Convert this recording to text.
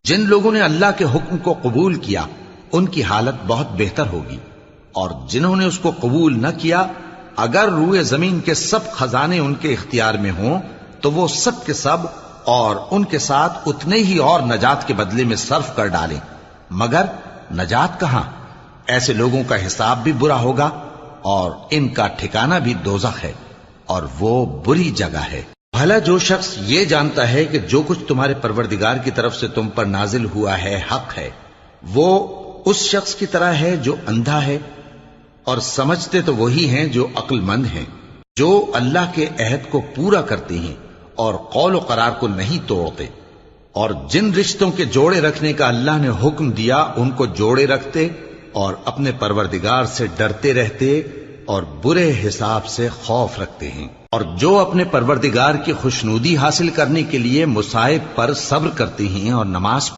جن لوگوں نے اللہ کے حکم کو قبول کیا ان کی حالت بہت بہتر ہوگی، اور جنہوں نے اس کو قبول نہ کیا اگر روئے زمین کے سب خزانے ان کے اختیار میں ہوں تو وہ سب کے سب اور ان کے ساتھ اتنے ہی اور نجات کے بدلے میں صرف کر ڈالیں، مگر نجات کہاں؟ ایسے لوگوں کا حساب بھی برا ہوگا اور ان کا ٹھکانہ بھی دوزخ ہے، اور وہ بری جگہ ہے۔ بھلا جو شخص یہ جانتا ہے کہ جو کچھ تمہارے پروردگار کی طرف سے تم پر نازل ہوا ہے حق ہے، وہ اس شخص کی طرح ہے جو اندھا ہے، اور سمجھتے تو وہی ہیں جو عقل مند ہیں، جو اللہ کے عہد کو پورا کرتے ہیں اور قول و قرار کو نہیں توڑتے، اور جن رشتوں کے جوڑے رکھنے کا اللہ نے حکم دیا ان کو جوڑے رکھتے اور اپنے پروردگار سے ڈرتے رہتے اور برے حساب سے خوف رکھتے ہیں، اور جو اپنے پروردگار کی خوشنودی حاصل کرنے کے لیے مصائب پر صبر کرتے ہیں اور نماز